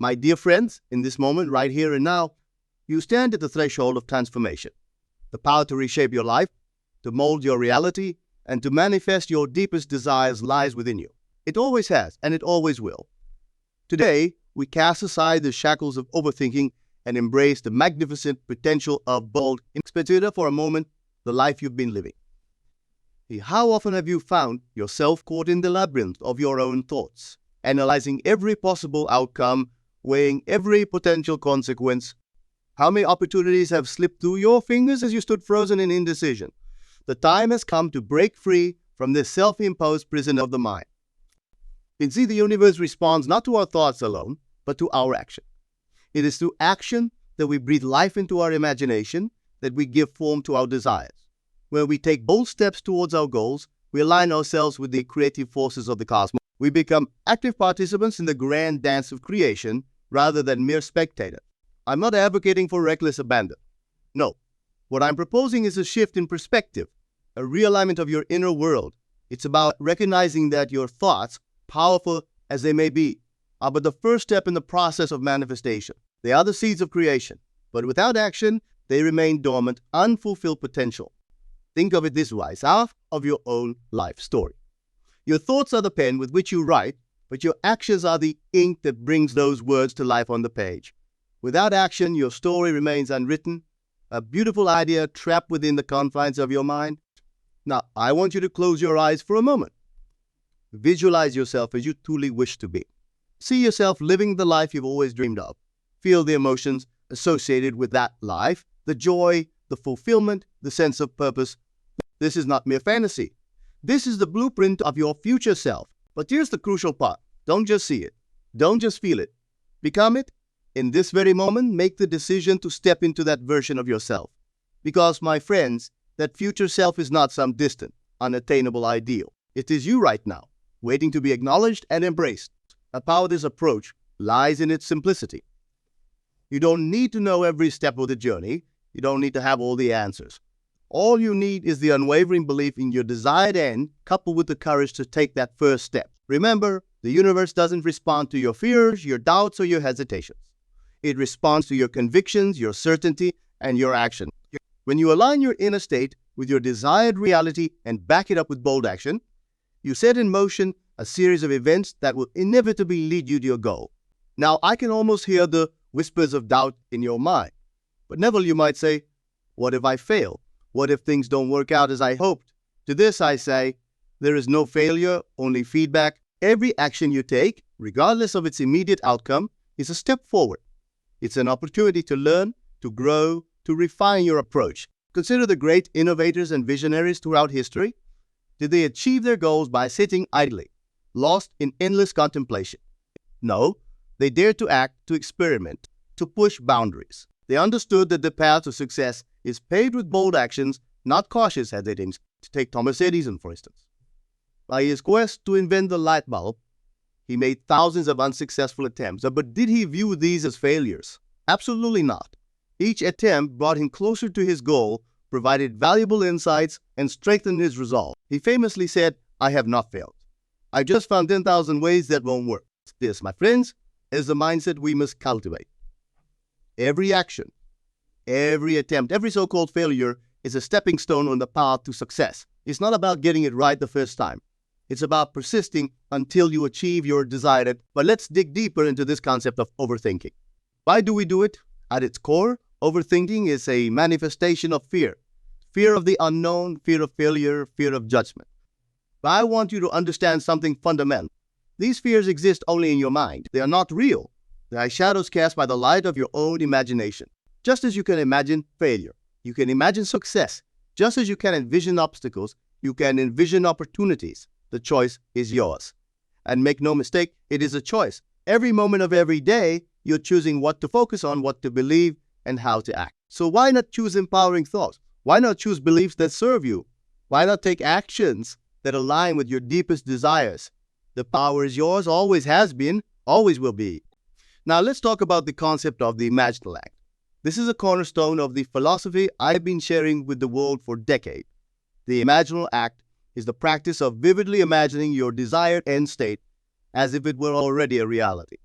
My dear friends, in this moment, right here and now, you stand at the threshold of transformation. The power to reshape your life, to mold your reality, and to manifest your deepest desires lies within you. It always has, and it always will. Today, we cast aside the shackles of overthinking and embrace the magnificent potential of bold. Consider for a moment the life you've been living. How often have you found yourself caught in the labyrinth of your own thoughts, analyzing every possible outcome, weighing every potential consequence? How many opportunities have slipped through your fingers as you stood frozen in indecision? The time has come to break free from this self-imposed prison of the mind. You see, the universe responds not to our thoughts alone, but to our action. It is through action that we breathe life into our imagination, that we give form to our desires. When we take bold steps towards our goals, we align ourselves with the creative forces of the cosmos. We become active participants in the grand dance of creation rather than mere spectators. I'm not advocating for reckless abandon. No. What I'm proposing is a shift in perspective, a realignment of your inner world. It's about recognizing that your thoughts, powerful as they may be, are but the first step in the process of manifestation. They are the seeds of creation, but without action, they remain dormant, unfulfilled potential. Think of it this way, it's half of your own life story. Your thoughts are the pen with which you write, but your actions are the ink that brings those words to life on the page. Without action, your story remains unwritten, a beautiful idea trapped within the confines of your mind. Now, I want you to close your eyes for a moment. Visualize yourself as you truly wish to be. See yourself living the life you've always dreamed of. Feel the emotions associated with that life, the joy, the fulfillment, the sense of purpose. This is not mere fantasy. This is the blueprint of your future self. But here's the crucial part. Don't just see it. Don't just feel it. Become it. In this very moment, make the decision to step into that version of yourself. Because, my friends, that future self is not some distant, unattainable ideal. It is you right now, waiting to be acknowledged and embraced. The power of this approach lies in its simplicity. You don't need to know every step of the journey. You don't need to have all the answers. All you need is the unwavering belief in your desired end, coupled with the courage to take that first step. Remember, the universe doesn't respond to your fears, your doubts, or your hesitations. It responds to your convictions, your certainty, and your action. When you align your inner state with your desired reality and back it up with bold action, you set in motion a series of events that will inevitably lead you to your goal. Now, I can almost hear the whispers of doubt in your mind. But Neville, you might say, what if I fail? What if things don't work out as I hoped? To this I say, there is no failure, only feedback. Every action you take, regardless of its immediate outcome, is a step forward. It's an opportunity to learn, to grow, to refine your approach. Consider the great innovators and visionaries throughout history. Did they achieve their goals by sitting idly, lost in endless contemplation? No, they dared to act, to experiment, to push boundaries. They understood that the path to success is paved with bold actions, not cautious hesitations. To take Thomas Edison, for instance. By his quest to invent the light bulb, he made thousands of unsuccessful attempts. But did he view these as failures? Absolutely not. Each attempt brought him closer to his goal, provided valuable insights, and strengthened his resolve. He famously said, "I have not failed. I just found 10,000 ways that won't work." This, my friends, is the mindset we must cultivate. Every action, every attempt, every so-called failure is a stepping stone on the path to success. It's not about getting it right the first time. It's about persisting until you achieve your desired. But let's dig deeper into this concept of overthinking. Why do we do it? At its core, overthinking is a manifestation of fear. Fear of the unknown, fear of failure, fear of judgment. But I want you to understand something fundamental. These fears exist only in your mind. They are not real. They are shadows cast by the light of your own imagination. Just as you can imagine failure, you can imagine success. Just as you can envision obstacles, you can envision opportunities. The choice is yours. And make no mistake, it is a choice. Every moment of every day, you're choosing what to focus on, what to believe, and how to act. So why not choose empowering thoughts? Why not choose beliefs that serve you? Why not take actions that align with your deepest desires? The power is yours, always has been, always will be. Now let's talk about the concept of the imaginal act. This is a cornerstone of the philosophy I've been sharing with the world for decades. The imaginal act is the practice of vividly imagining your desired end state as if it were already a reality.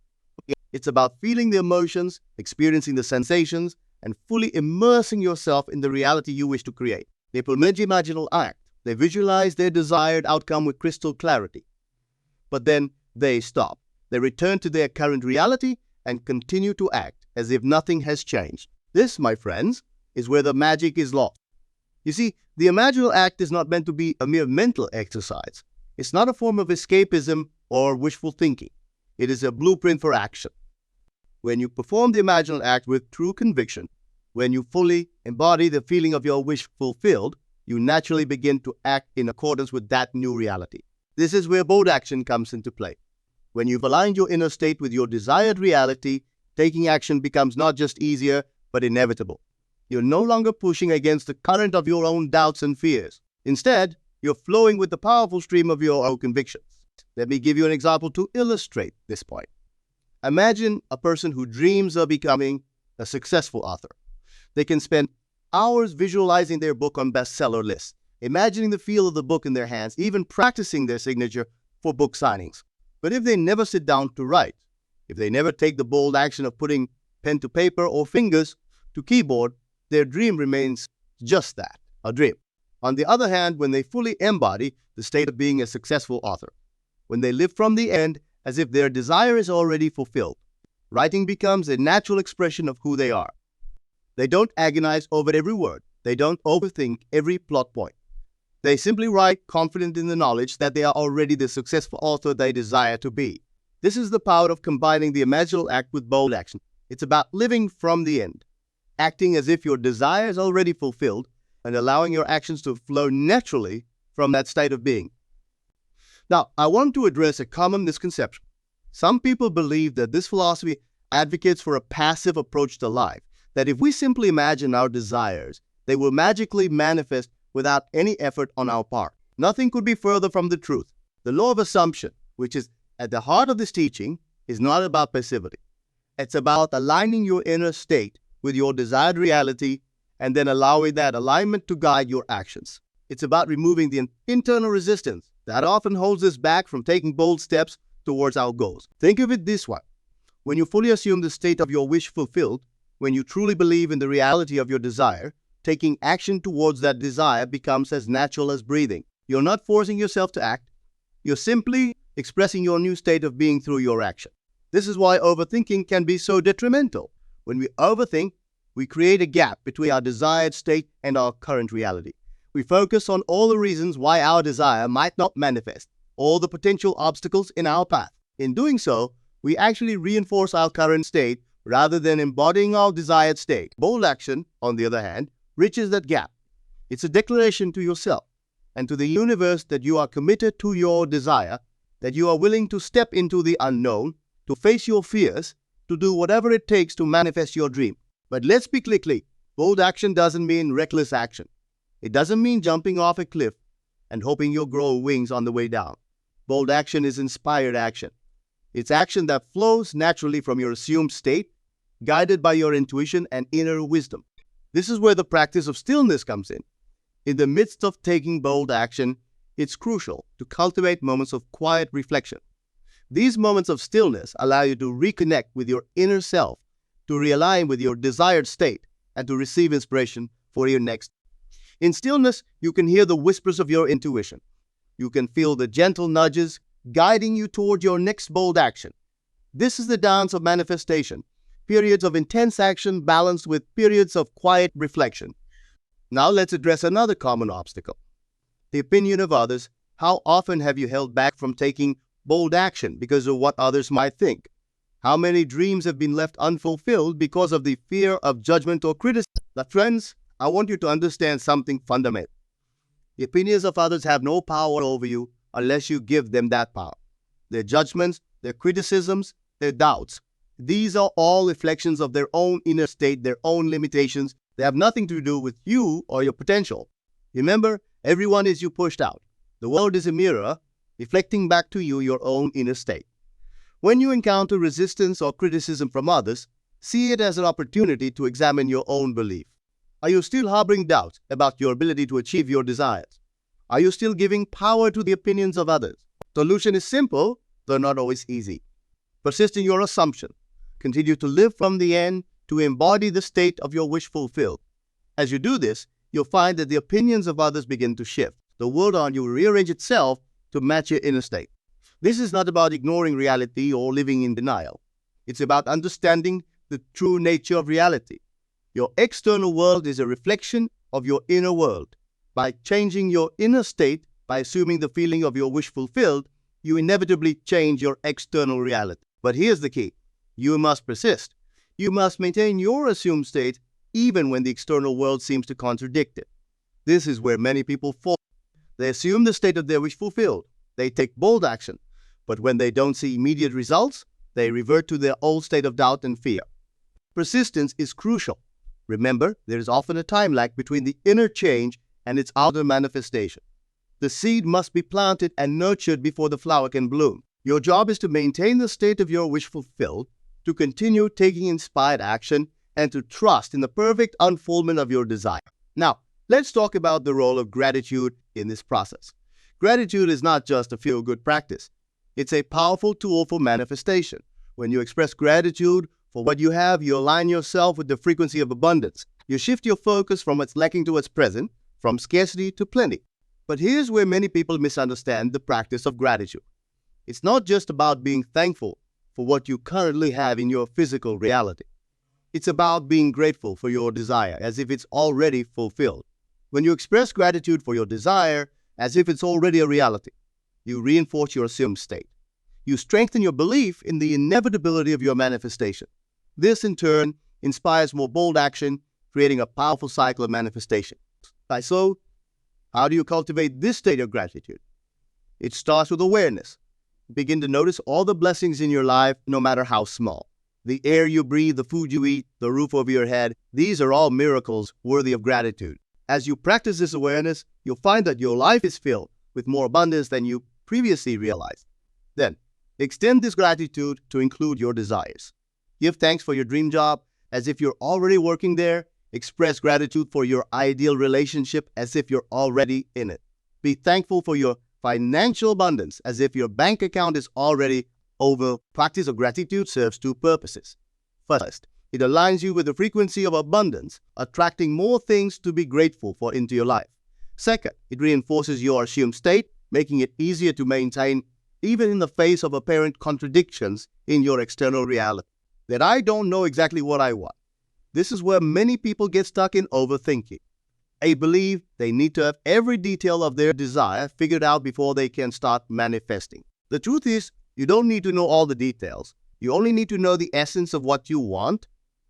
It's about feeling the emotions, experiencing the sensations, and fully immersing yourself in the reality you wish to create. People imaginal act. They visualize their desired outcome with crystal clarity. But then they stop. They return to their current reality and continue to act as if nothing has changed. This, my friends, is where the magic is lost. You see, the imaginal act is not meant to be a mere mental exercise. It's not a form of escapism or wishful thinking. It is a blueprint for action. When you perform the imaginal act with true conviction, when you fully embody the feeling of your wish fulfilled, you naturally begin to act in accordance with that new reality. This is where bold action comes into play. When you've aligned your inner state with your desired reality, taking action becomes not just easier, but inevitable. You're no longer pushing against the current of your own doubts and fears. Instead, you're flowing with the powerful stream of your own convictions. Let me give you an example to illustrate this point. Imagine a person who dreams of becoming a successful author. They can spend hours visualizing their book on bestseller lists, imagining the feel of the book in their hands, even practicing their signature for book signings. But if they never sit down to write, if they never take the bold action of putting pen to paper or fingers to keyboard, their dream remains just that, a dream. On the other hand, when they fully embody the state of being a successful author, when they live from the end as if their desire is already fulfilled, writing becomes a natural expression of who they are. They don't agonize over every word. They don't overthink every plot point. They simply write confident in the knowledge that they are already the successful author they desire to be. This is the power of combining the imaginal act with bold action. It's about living from the end, acting as if your desire is already fulfilled and allowing your actions to flow naturally from that state of being. Now, I want to address a common misconception. Some people believe that this philosophy advocates for a passive approach to life, that if we simply imagine our desires, they will magically manifest without any effort on our part. Nothing could be further from the truth. The law of assumption, which is at the heart of this teaching, is not about passivity. It's about aligning your inner state with your desired reality and then allowing that alignment to guide your actions. It's about removing the internal resistance that often holds us back from taking bold steps towards our goals. Think of it this way. When you fully assume the state of your wish fulfilled, when you truly believe in the reality of your desire, taking action towards that desire becomes as natural as breathing. You're not forcing yourself to act. You're simply expressing your new state of being through your action. This is why overthinking can be so detrimental. When we overthink, we create a gap between our desired state and our current reality. We focus on all the reasons why our desire might not manifest, all the potential obstacles in our path. In doing so, we actually reinforce our current state rather than embodying our desired state. Bold action, on the other hand, bridges that gap. It's a declaration to yourself and to the universe that you are committed to your desire, that you are willing to step into the unknown, to face your fears, to do whatever it takes to manifest your dream. But let's be clear, bold action doesn't mean reckless action. It doesn't mean jumping off a cliff and hoping you'll grow wings on the way down. Bold action is inspired action. It's action that flows naturally from your assumed state, guided by your intuition and inner wisdom. This is where the practice of stillness comes in. In the midst of taking bold action, it's crucial to cultivate moments of quiet reflection. These moments of stillness allow you to reconnect with your inner self, to realign with your desired state, and to receive inspiration for your next. In stillness, you can hear the whispers of your intuition. You can feel the gentle nudges guiding you toward your next bold action. This is the dance of manifestation, periods of intense action balanced with periods of quiet reflection. Now let's address another common obstacle, the opinion of others. How often have you held back from taking bold action because of what others might think? How many dreams have been left unfulfilled because of the fear of judgment or criticism? Now, friends, I want you to understand something fundamental. The opinions of others have no power over you unless you give them that power. Their judgments, their criticisms, their doubts, these are all reflections of their own inner state, their own limitations. They have nothing to do with you or your potential. Remember, everyone is you pushed out. The world is a mirror reflecting back to you your own inner state. When you encounter resistance or criticism from others, see it as an opportunity to examine your own belief. Are you still harboring doubts about your ability to achieve your desires? Are you still giving power to the opinions of others? The solution is simple, though not always easy. Persist in your assumption. Continue to live from the end to embody the state of your wish fulfilled. As you do this, you'll find that the opinions of others begin to shift. The world on you will rearrange itself to match your inner state. This is not about ignoring reality or living in denial. It's about understanding the true nature of reality. Your external world is a reflection of your inner world. By changing your inner state, by assuming the feeling of your wish fulfilled, you inevitably change your external reality. But here's the key. You must persist. You must maintain your assumed state even when the external world seems to contradict it. This is where many people fall. They assume the state of their wish fulfilled. They take bold action. But when they don't see immediate results, they revert to their old state of doubt and fear. Persistence is crucial. Remember, there is often a time lag between the inner change and its outer manifestation. The seed must be planted and nurtured before the flower can bloom. Your job is to maintain the state of your wish fulfilled, to continue taking inspired action, and to trust in the perfect unfoldment of your desire. Now, let's talk about the role of gratitude in this process. Gratitude is not just a feel-good practice. It's a powerful tool for manifestation. When you express gratitude for what you have, you align yourself with the frequency of abundance. You shift your focus from what's lacking to what's present, from scarcity to plenty. But here's where many people misunderstand the practice of gratitude. It's not just about being thankful for what you currently have in your physical reality. It's about being grateful for your desire as if it's already fulfilled. When you express gratitude for your desire as if it's already a reality, you reinforce your assumed state. You strengthen your belief in the inevitability of your manifestation. This, in turn, inspires more bold action, creating a powerful cycle of manifestation. So, how do you cultivate this state of gratitude? It starts with awareness. Begin to notice all the blessings in your life, no matter how small. The air you breathe, the food you eat, the roof over your head, these are all miracles worthy of gratitude. As you practice this awareness, you'll find that your life is filled with more abundance than you previously realized. Then, extend this gratitude to include your desires. Give thanks for your dream job as if you're already working there. Express gratitude for your ideal relationship as if you're already in it. Be thankful for your financial abundance as if your bank account is already over. Practice of gratitude serves two purposes. First, it aligns you with the frequency of abundance, attracting more things to be grateful for into your life. Second, it reinforces your assumed state, making it easier to maintain even in the face of apparent contradictions in your external reality. That I don't know exactly what I want. This is where many people get stuck in overthinking. They believe they need to have every detail of their desire figured out before they can start manifesting. The truth is, you don't need to know all the details. You only need to know the essence of what you want.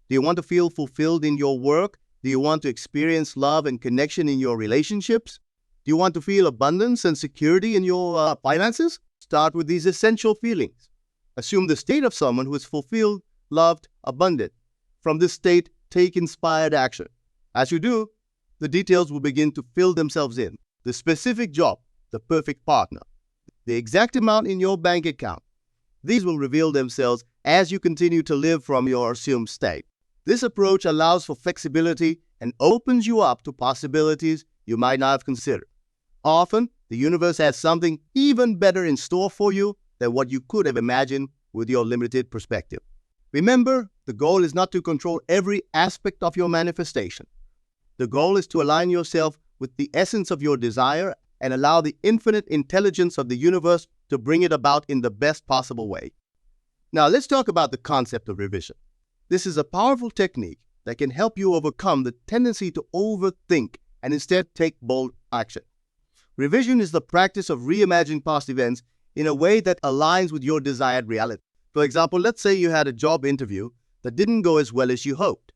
Do you want to feel fulfilled in your work? Do you want to experience love and connection in your relationships? Do you want to feel abundance and security in your finances? Start with these essential feelings. Assume the state of someone who is fulfilled, loved, abundant. From this state, take inspired action. As you do, the details will begin to fill themselves in. The specific job, the perfect partner, the exact amount in your bank account. These will reveal themselves as you continue to live from your assumed state. This approach allows for flexibility and opens you up to possibilities you might not have considered. Often, the universe has something even better in store for you than what you could have imagined with your limited perspective. Remember, the goal is not to control every aspect of your manifestation. The goal is to align yourself with the essence of your desire and allow the infinite intelligence of the universe to bring it about in the best possible way. Now, let's talk about the concept of revision. This is a powerful technique that can help you overcome the tendency to overthink and instead take bold action. Revision is the practice of reimagining past events in a way that aligns with your desired reality. For example, let's say you had a job interview that didn't go as well as you hoped.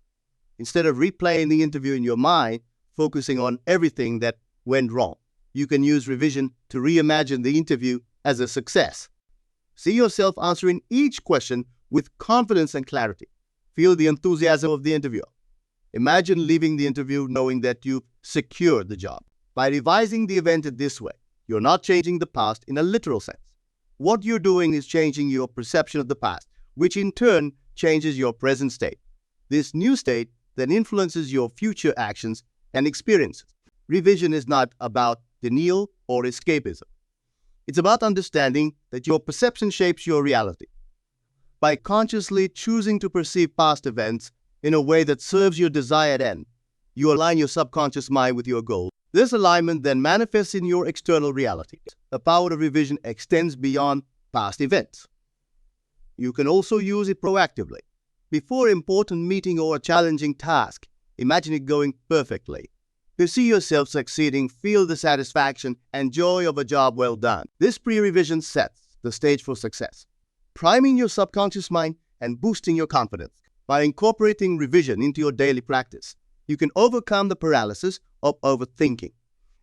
Instead of replaying the interview in your mind, focusing on everything that went wrong, you can use revision to reimagine the interview as a success. See yourself answering each question with confidence and clarity. Feel the enthusiasm of the interviewer. Imagine leaving the interview knowing that you've secured the job. By revising the event in this way, you're not changing the past in a literal sense. What you're doing is changing your perception of the past, which in turn changes your present state. This new state then influences your future actions and experiences. Revision is not about denial or escapism. It's about understanding that your perception shapes your reality. By consciously choosing to perceive past events in a way that serves your desired end, you align your subconscious mind with your goal. This alignment then manifests in your external reality. The power of revision extends beyond past events. You can also use it proactively. Before an important meeting or a challenging task, imagine it going perfectly. You see yourself succeeding, feel the satisfaction and joy of a job well done. This pre-revision sets the stage for success, priming your subconscious mind and boosting your confidence. By incorporating revision into your daily practice, you can overcome the paralysis of overthinking.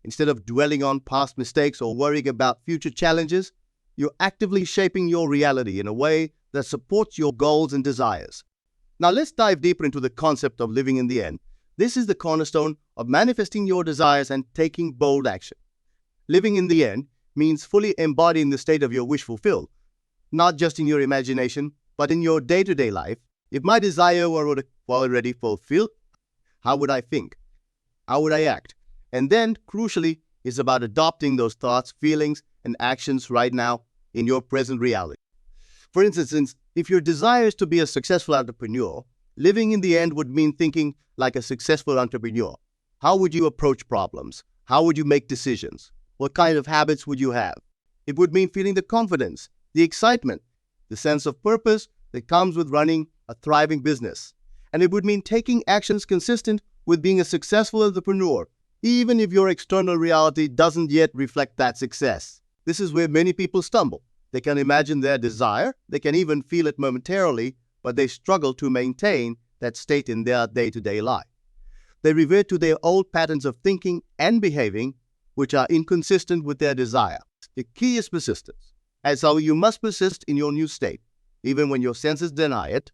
Instead of dwelling on past mistakes or worrying about future challenges, you're actively shaping your reality in a way that supports your goals and desires. Now let's dive deeper into the concept of living in the end. This is the cornerstone of manifesting your desires and taking bold action. Living in the end means fully embodying the state of your wish fulfilled, not just in your imagination, but in your day-to-day life. If my desire were already fulfilled, how would I think? How would I act? And then, crucially, it's about adopting those thoughts, feelings, and actions right now in your present reality. For instance, if your desire is to be a successful entrepreneur, living in the end would mean thinking like a successful entrepreneur. How would you approach problems? How would you make decisions? What kind of habits would you have? It would mean feeling the confidence, the excitement, the sense of purpose that comes with running a thriving business. And it would mean taking actions consistent with being a successful entrepreneur, even if your external reality doesn't yet reflect that success. This is where many people stumble. They can imagine their desire, they can even feel it momentarily, but they struggle to maintain that state in their day-to-day life. They revert to their old patterns of thinking and behaving, which are inconsistent with their desire. The key is persistence. And so you must persist in your new state, even when your senses deny it.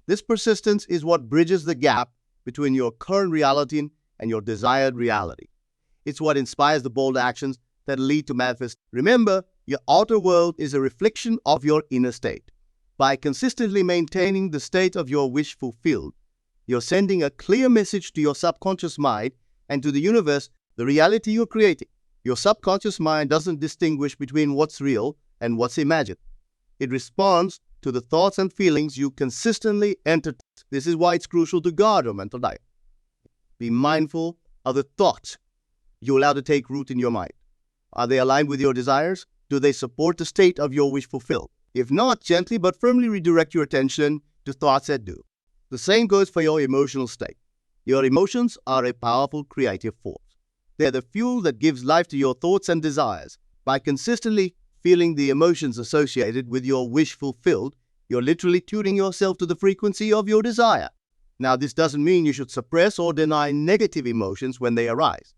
This persistence is what bridges the gap between your current reality and your desired reality. It's what inspires the bold actions that lead to manifest. Remember, your outer world is a reflection of your inner state. By consistently maintaining the state of your wish fulfilled, you're sending a clear message to your subconscious mind and to the universe, the reality you're creating. Your subconscious mind doesn't distinguish between what's real and what's imagined. It responds to the thoughts and feelings you consistently entertain. This is why it's crucial to guard your mental diet. Be mindful of the thoughts you allow to take root in your mind. Are they aligned with your desires? Do they support the state of your wish fulfilled? If not, gently but firmly redirect your attention to thoughts that do. The same goes for your emotional state. Your emotions are a powerful creative force. They're the fuel that gives life to your thoughts and desires. By consistently feeling the emotions associated with your wish fulfilled, you're literally tuning yourself to the frequency of your desire. Now, this doesn't mean you should suppress or deny negative emotions when they arise.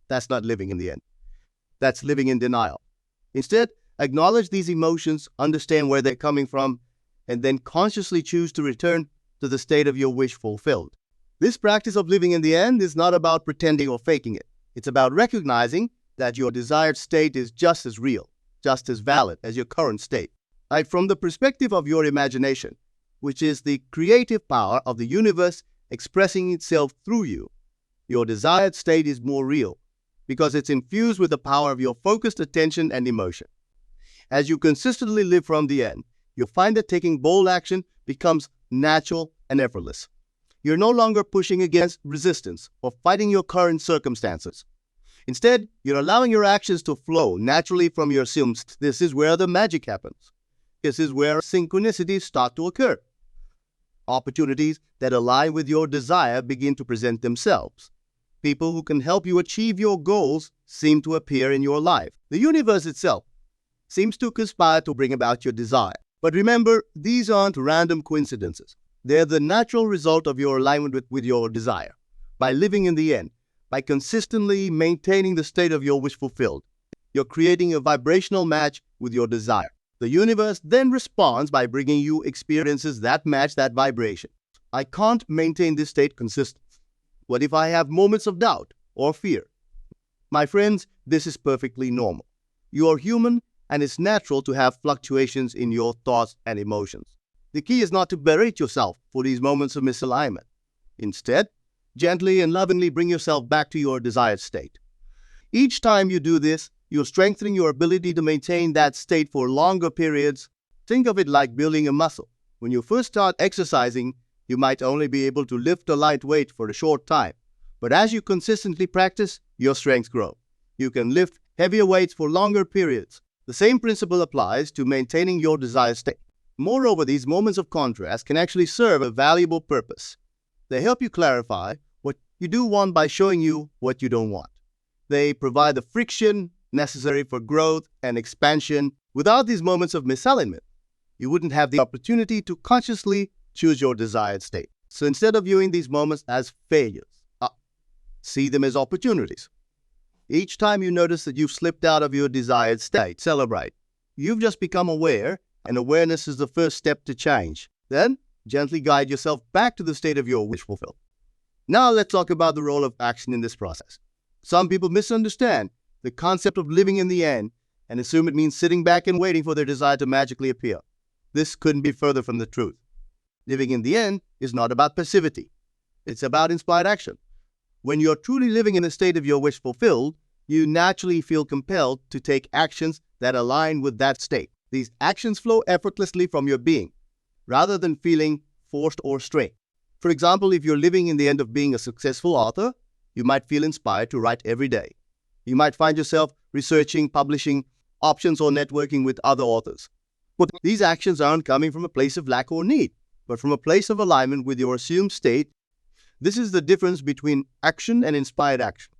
That's not living in the end. That's living in denial. Instead, acknowledge these emotions, understand where they're coming from, and then consciously choose to return to the state of your wish fulfilled. This practice of living in the end is not about pretending or faking it. It's about recognizing that your desired state is just as real, just as valid as your current state. Right from the perspective of your imagination, which is the creative power of the universe expressing itself through you, your desired state is more real because it's infused with the power of your focused attention and emotion. As you consistently live from the end, you'll find that taking bold action becomes natural and effortless. You're no longer pushing against resistance or fighting your current circumstances. Instead, you're allowing your actions to flow naturally from your assumes. This is where the magic happens. This is where synchronicities start to occur. Opportunities that align with your desire begin to present themselves. People who can help you achieve your goals seem to appear in your life. The universe itself seems to conspire to bring about your desire. But remember, these aren't random coincidences. They're the natural result of your alignment with your desire. By living in the end, by consistently maintaining the state of your wish fulfilled, you're creating a vibrational match with your desire. The universe then responds by bringing you experiences that match that vibration. I can't maintain this state consistently. What if I have moments of doubt or fear? My friends, this is perfectly normal. You are human, and it's natural to have fluctuations in your thoughts and emotions. The key is not to berate yourself for these moments of misalignment. Instead, gently and lovingly bring yourself back to your desired state. Each time you do this, you're strengthening your ability to maintain that state for longer periods. Think of it like building a muscle. When you first start exercising, you might only be able to lift a light weight for a short time. But as you consistently practice, your strengths grow. You can lift heavier weights for longer periods. The same principle applies to maintaining your desired state. Moreover, these moments of contrast can actually serve a valuable purpose. They help you clarify what you do want by showing you what you don't want. They provide the friction necessary for growth and expansion. Without these moments of misalignment, you wouldn't have the opportunity to consciously choose your desired state. So instead of viewing these moments as failures, see them as opportunities. Each time you notice that you've slipped out of your desired state, celebrate. You've just become aware, and awareness is the first step to change. Then, gently guide yourself back to the state of your wish fulfilled. Now let's talk about the role of action in this process. Some people misunderstand the concept of living in the end and assume it means sitting back and waiting for their desire to magically appear. This couldn't be further from the truth. Living in the end is not about passivity. It's about inspired action. When you're truly living in a state of your wish fulfilled, you naturally feel compelled to take actions that align with that state. These actions flow effortlessly from your being, rather than feeling forced or strained. For example, if you're living in the end of being a successful author, you might feel inspired to write every day. You might find yourself researching, publishing options, or networking with other authors. But these actions aren't coming from a place of lack or need, but from a place of alignment with your assumed state. This is the difference between action and inspired action.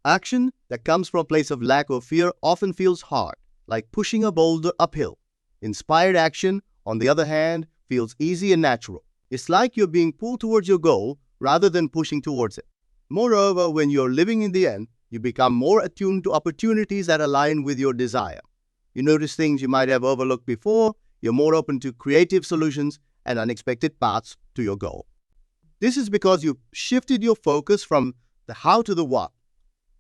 Action that comes from a place of lack or fear often feels hard, like pushing a boulder uphill. Inspired action, on the other hand, feels easy and natural. It's like you're being pulled towards your goal rather than pushing towards it. Moreover, when you're living in the end, you become more attuned to opportunities that align with your desire. You notice things you might have overlooked before. You're more open to creative solutions and unexpected paths to your goal. This is because you've shifted your focus from the how to the what.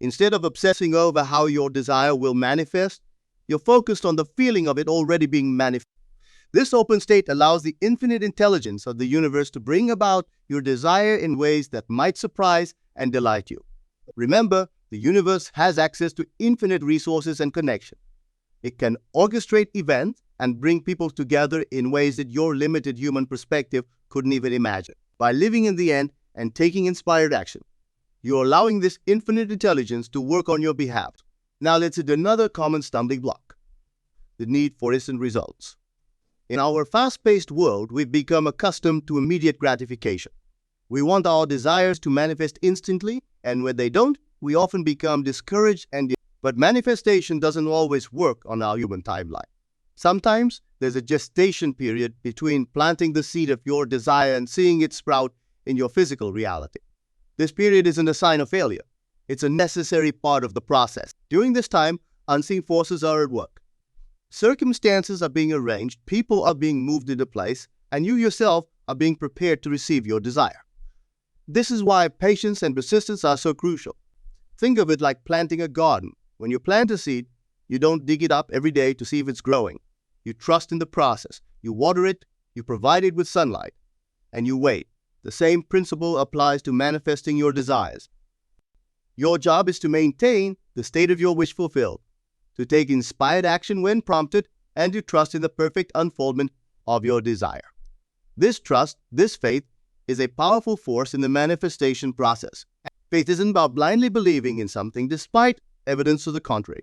Instead of obsessing over how your desire will manifest, you're focused on the feeling of it already being manifested. This open state allows the infinite intelligence of the universe to bring about your desire in ways that might surprise and delight you. Remember, the universe has access to infinite resources and connection. It can orchestrate events and bring people together in ways that your limited human perspective couldn't even imagine. By living in the end and taking inspired action, you're allowing this infinite intelligence to work on your behalf. Now let's hit another common stumbling block: the need for instant results. In our fast-paced world, we've become accustomed to immediate gratification. We want our desires to manifest instantly, and when they don't, we often become discouraged. But manifestation doesn't always work on our human timeline. Sometimes there's a gestation period between planting the seed of your desire and seeing it sprout in your physical reality. This period isn't a sign of failure. It's a necessary part of the process. During this time, unseen forces are at work. Circumstances are being arranged, people are being moved into place, and you yourself are being prepared to receive your desire. This is why patience and persistence are so crucial. Think of it like planting a garden. When you plant a seed, you don't dig it up every day to see if it's growing. You trust in the process. You water it, you provide it with sunlight, and you wait. The same principle applies to manifesting your desires. Your job is to maintain the state of your wish fulfilled, to take inspired action when prompted, and to trust in the perfect unfoldment of your desire. This trust, this faith, is a powerful force in the manifestation process. Faith isn't about blindly believing in something despite evidence to the contrary.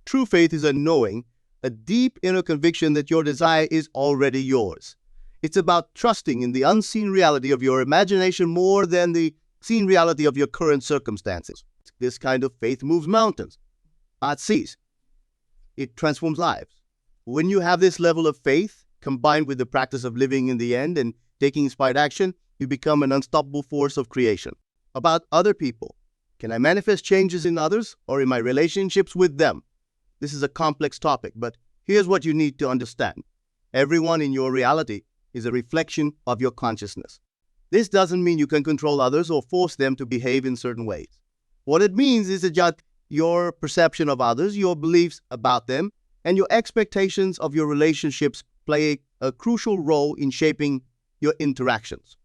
True faith is a knowing, a deep inner conviction that your desire is already yours. It's about trusting in the unseen reality of your imagination more than the seen reality of your current circumstances. This kind of faith moves mountains, parts seas. It transforms lives. When you have this level of faith, combined with the practice of living in the end and taking inspired action, you become an unstoppable force of creation. About other people. Can I manifest changes in others or in my relationships with them? This is a complex topic, but here's what you need to understand. Everyone in your reality is a reflection of your consciousness. This doesn't mean you can control others or force them to behave in certain ways. What it means is that your perception of others, your beliefs about them, and your expectations of your relationships play a crucial role in shaping your interactions.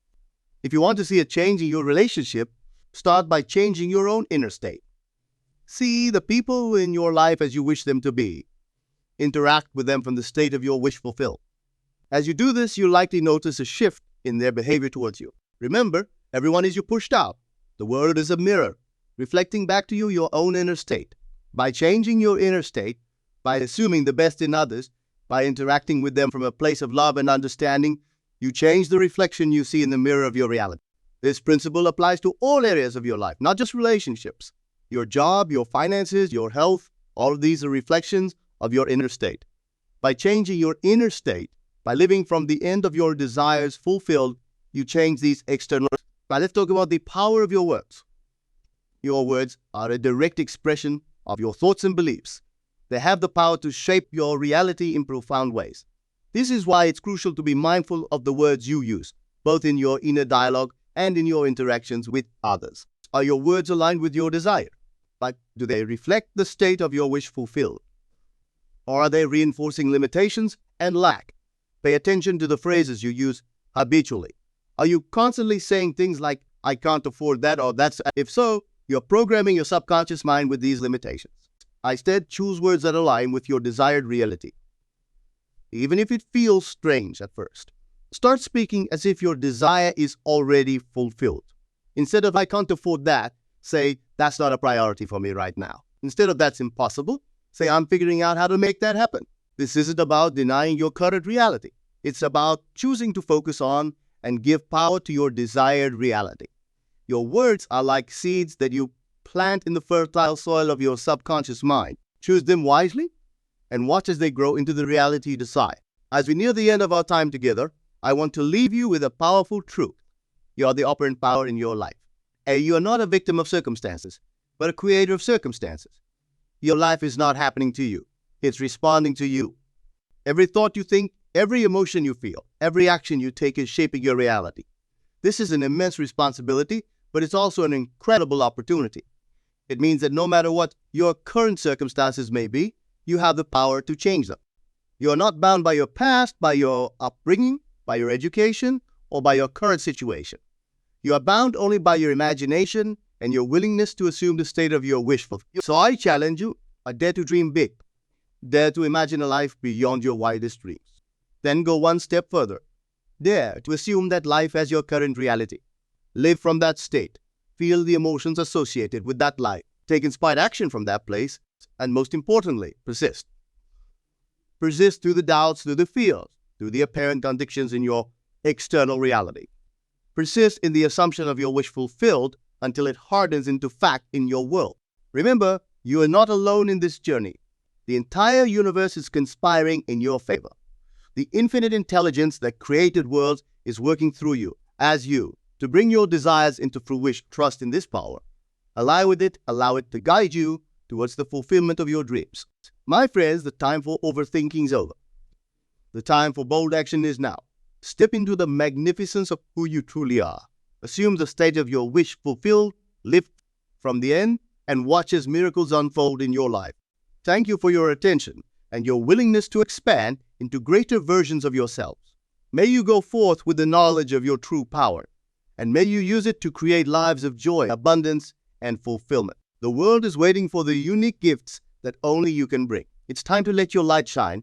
If you want to see a change in your relationship, start by changing your own inner state. See the people in your life as you wish them to be. Interact with them from the state of your wish fulfilled. As you do this, you'll likely notice a shift in their behavior towards you. Remember, everyone is you pushed out. The world is a mirror, reflecting back to you your own inner state. By changing your inner state, by assuming the best in others, by interacting with them from a place of love and understanding, you change the reflection you see in the mirror of your reality. This principle applies to all areas of your life, not just relationships. Your job, your finances, your health, all of these are reflections of your inner state. By changing your inner state, by living from the end of your desires fulfilled, you change these external. Now let's talk about the power of your words. Your words are a direct expression of your thoughts and beliefs. They have the power to shape your reality in profound ways. This is why it's crucial to be mindful of the words you use, both in your inner dialogue and in your interactions with others. Are your words aligned with your desire? Like, do they reflect the state of your wish fulfilled? Or are they reinforcing limitations and lack? Pay attention to the phrases you use habitually. Are you constantly saying things like, I can't afford that or that's... If so, you're programming your subconscious mind with these limitations. Instead, choose words that align with your desired reality. Even if it feels strange at first, start speaking as if your desire is already fulfilled. Instead of, I can't afford that, say, that's not a priority for me right now. Instead of, that's impossible, say, I'm figuring out how to make that happen. This isn't about denying your current reality. It's about choosing to focus on and give power to your desired reality. Your words are like seeds that you plant in the fertile soil of your subconscious mind. Choose them wisely and watch as they grow into the reality you desire. As we near the end of our time together, I want to leave you with a powerful truth. You are the operant power in your life. And you are not a victim of circumstances, but a creator of circumstances. Your life is not happening to you. It's responding to you. Every thought you think, every emotion you feel, every action you take is shaping your reality. This is an immense responsibility, but it's also an incredible opportunity. It means that no matter what your current circumstances may be, you have the power to change them. You are not bound by your past, by your upbringing, by your education, or by your current situation. You are bound only by your imagination and your willingness to assume the state of your wish fulfillment. So I challenge you, I dare to dream big. Dare to imagine a life beyond your wildest dreams. Then go one step further. Dare to assume that life as your current reality. Live from that state. Feel the emotions associated with that life. Take inspired action from that place. And most importantly, persist. Persist through the doubts, through the fears, through the apparent contradictions in your external reality. Persist in the assumption of your wish fulfilled until it hardens into fact in your world. Remember, you are not alone in this journey. The entire universe is conspiring in your favor. The infinite intelligence that created worlds is working through you, as you, to bring your desires into fruition. Trust in this power. Ally with it, allow it to guide you towards the fulfillment of your dreams. My friends, the time for overthinking is over. The time for bold action is now. Step into the magnificence of who you truly are. Assume the state of your wish fulfilled, live from the end, and watch as miracles unfold in your life. Thank you for your attention and your willingness to expand into greater versions of yourselves. May you go forth with the knowledge of your true power, and may you use it to create lives of joy, abundance, and fulfillment. The world is waiting for the unique gifts that only you can bring. It's time to let your light shine